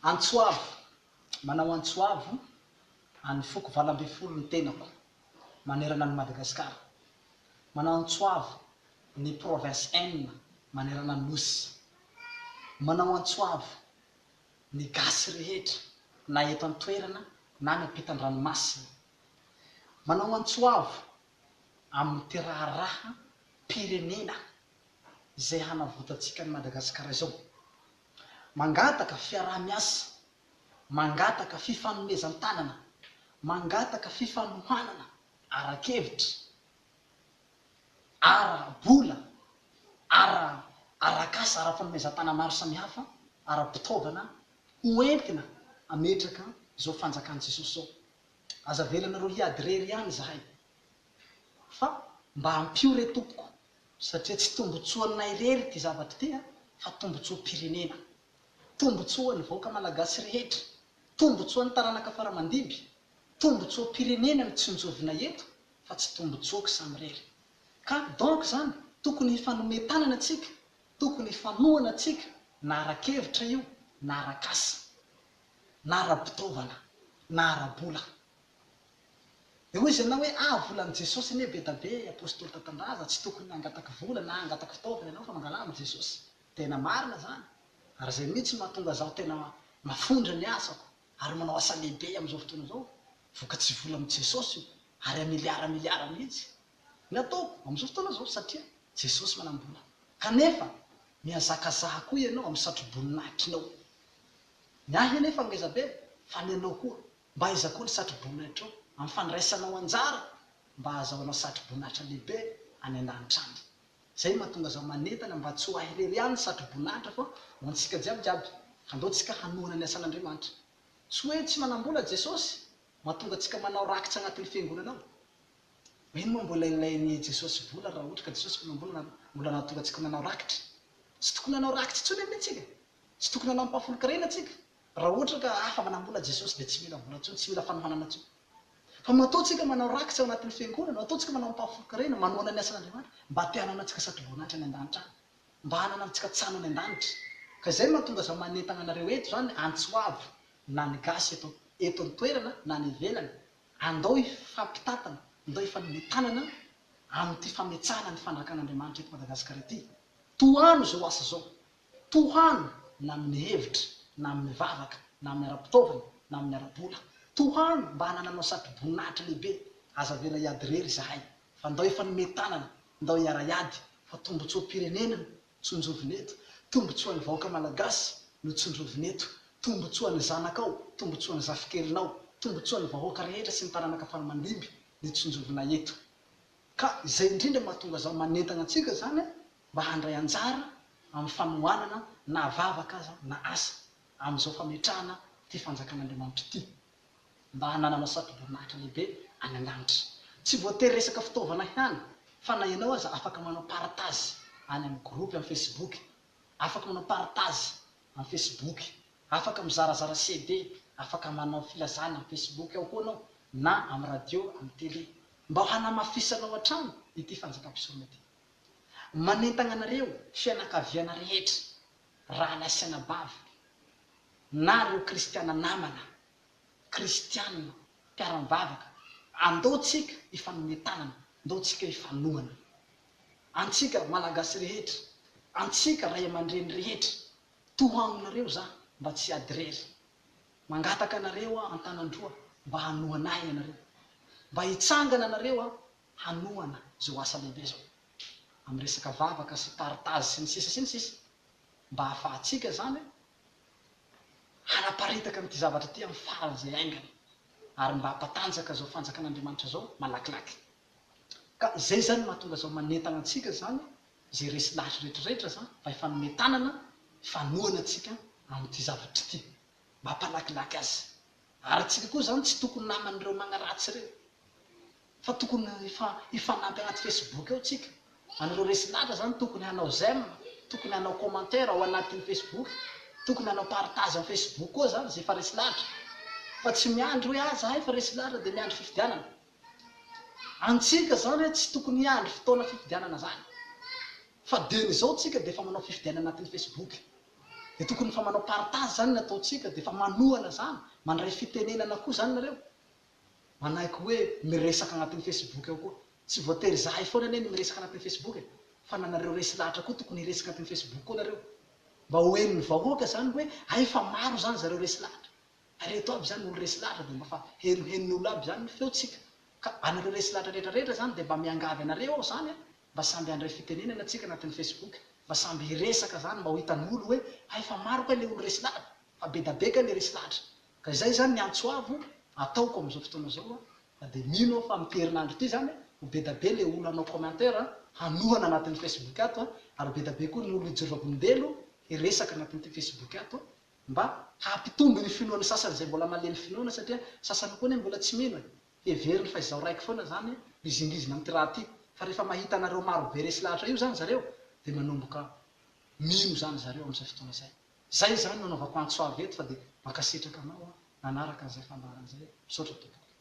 Antsoavo, manao antsoavo any foko 20 ny tenako manerana ny Madagasikara. Manao antsoavo ny province enina manerana ny nosy. Manao antsoavo ny gasy rehetra na eto an-toerana na ny ampitan-dranomasina. Manao antsoavo amin'ny ty raharaha pirenena izay hanavotantsika ny Madagasikara izao. Mangataka fiaraha-miasa, mangataka fifanomezan-tanana, mangataka fifanohanana ara-kevitra, ara-bola, ara-kasa, ara-fanomezan-tana maro samihafa, ara-pitaovana hoentina ametraka izao fanjakan'i Jesosy zao. Aza velanareo hiady rery ihany zahay fa mba hampio re tompoko, satria tsy tombotsoanay rery ty zavatra ty fa tombotsoa-pirenena, tombotsoan'ny vahoaka malagasy rehetra, tombotsoan'ny taranaka faramandiby, tombotsoa-pirenena ny tsinjovina eto fa tsy tombotsoaka samy rery. Ka donc zany tokony hifanometanana atsika, tokony hifanohana atsika na ara-kevitra io na ara-kasa, na ara-pitaovana na ara-bola. Dia hoy izy ianao hoe volan'i Jesosy anie be da be apôstôly Tatandraza, tsy tokony hangataka vola na hangataka fitaovana ianao fa mangalama Jesosy. Tena marina zany. Ary zay mihitsy mahatonga zaho tena mafondra ny asako ary manao asa lehibe amin'izao fotoana zao. Vokatsy vola amin'i Jesosy io ary miliara mihitsy ny ataoko amin'izao fotoana zao satria Jesosy manam-bola. Kanefa mihazakazaha koa ianao amin'ny satroboninahitrinao. Ny ahy anefa ngeza be fa ny anao koa mba ahizakoa ny satroboninahitrinao amin'ny fandraisanao anjara mba ahazahoanao satroboninahitra lehibe any an-danitra any. Zay mahatonga zaho manentana mba tsy ho ahy rery ihany ny satroboninahitra fa ho antsika jiaby andao tsika hanohana ny asan'Andriamanitra. Tsy hoe tsy manam-bola Jesosy mahatonga tsika manao rakitra agnatin'ny fiangonanao. Ino moa mbola ilain'ny Jesosy vola raha ohatra ka Jesosy manam-bola mbola nahatonga tsika manao rakitra? Tsy tokony hanao rakitra intsony anie tsika, tsy tokony hanao ampahafolo-karena tsika. Raha ohatra ka afa manam-bola Jesosy dia tsy mila vola intsony, tsy mila fanohanana intsony. Fa mataontsika manao rakitra ao anatin'ny fiangonana, mataontsika manao ampahafolo-karena, manohana ny asan'Andriamanitra mba te-hanana antsika satroboninahitra any an-danitra any, mba hanana antsika tsano any an-danitra. Ka izay mahatonga zaho manentana anareo eto zany antsoavo na ny gasy eto an-toerana na ny ivelany. Andao ifampitatana, andao ifanometanana amin'ity fametsahana ny fandrakan'Andriamanitra eto Madagasikara ity. Tohano zao asa zao, tohano na amin'ny hevitra na amin'ny vavaka na amin'ny ara-pitaovana na amin'ny ara-bola. Tohano mba hanananao satroboninahitra lehibe. Aza vela hiady rery zahay fa andao ifanometanana, andao hiara-hiady fa tombotsoa-pirenena no tsonjovina eto, tombotsoan'ny vahoaka malagasy no tsonjovina eto, tombotsoan'ny zanakao, tombotsoan'ny zafikelinao, tombotsoan'ny vahoaka rehetra sy ny taranaka faramandimby ny tsonjovina eto. Ka izay indrindra mahatonga zaho manentana antsika zany mba handray anjara amin'ny fanohanana na vavaka aza na asa amin'izao fametrahana ty fanjakan'Andriamanitra ity, mba hanananao satroboninahitra lehibe any an-danitra. Tsy voatery resaka fitaovana ihany fa na ianao aza afaka manao partage any amin'ny groupe amin'ny Facebook, afaka manao partage amin'ny Facebook, afaka mizarazara CD, afaka manao filazana amin'ny Facebook ao koa anao na amin'ny radio, amin'ny télé, mba hanamafisanao hatrany ity fanjakam-pisorona ity. Manentana anareo fianakaviana rehetra, raha nasiana bava na reo kristiana namana, kristianina, mpiara-mivavaka, andao tsika ifanometanana, andao tsika ifanohana. Antsika malagasy rehetra, antsika ray aman-dreny rehetra, tohanonareo za mba tsy hiady rery. Mangataka anareo an-tanandroa mba hanohanay anareo, mba hitsangana anareo hanohana zao asa lehibe zao amin'ny resaka vavaka sy partage sy ny sisa mba hahafahantsika zany hanaparitaka n'ity zavatra ty amin'ny faran'izay aingana ary mba hampatanjaka zao fanjakan'Andriamanitra zao malakilaky. Ka izay zany mahatonga zao manentana antsika zany zay resy lahatra rehetrarehetra zany mba hifanometanana, hifanohana atsika amin'ity zavatra ity mba hampalakilaky azy. Ary tsika koa zany tsy tokony naman'ireo magnaratsy ireo fa tokony hifanampy anaty Facebook ao tsika. Anareo resy lahatra zany tokony hanao j'aime, tokony hanao commentaire ao anatin'ny Facebook, tokony hanao partage amin'ny Facebook koa zany zay fa resy lahatra. Fa tsy miandry hoe zahay fa resy lahatra dia miandry fifidianana. Antsika zany tsy tokony hiandry fotoana fifidianana zany. Fa dieny izao tsika dia efa manao fifidianana anatin'ny Facebook. de tokony fa manao partage zany nataotsika de fa manohana zany mandray fitenenana koa zany nareo manaiky hoe miresaka agnatin'ny Facebook ao koa tsy voatery zahay foana ane miresaka agnatin'ny Facebook fa nanareo resy lahatra koa tokony hiresaka agnatin'ny Facebook koa nareo mba hoen'ny vahoaka zany hoe ay fa maro zany zareo resy lahatra reto aby zany olo resy lahatra de mba fa henohen'ny olo aby zany feotsika ka anareo resy lahatra rehetrarehetra zany de mba miangavy anareo ao zany mba samby andray fitenenana atsika agnatin'ny Facebook mba samby hiresaka zany mba ho hitan'olo hoe ay fa maro koa le olo resy lahatra fa be da beka le resy lahatra ka zay zany ny antsoavo ataoko am'izao fotoana zao de mino fa miperinandro ty zany ho be da be le olo anao commentaire hanohana anatin'ny Facebook ato ary be da be koa ny olo hijery-vakombelo hiresaka anatin'ity Facebook ato mba hampitombo ny finoana sasany zay mbola malemy finoana satria sasany koa ne mbola tsy mino heveriny fa izao raiky foana zany mizingizina am'ty raha ty fa rehefa mahita anareo maro be resy lahatra io zany zareo de manomboka mino zany zareo am'izay fotoana zay zany nanaovako antsoavy eto fa de makasitraka anao nanaraka an'izay fambaran'izay misaotra tompoko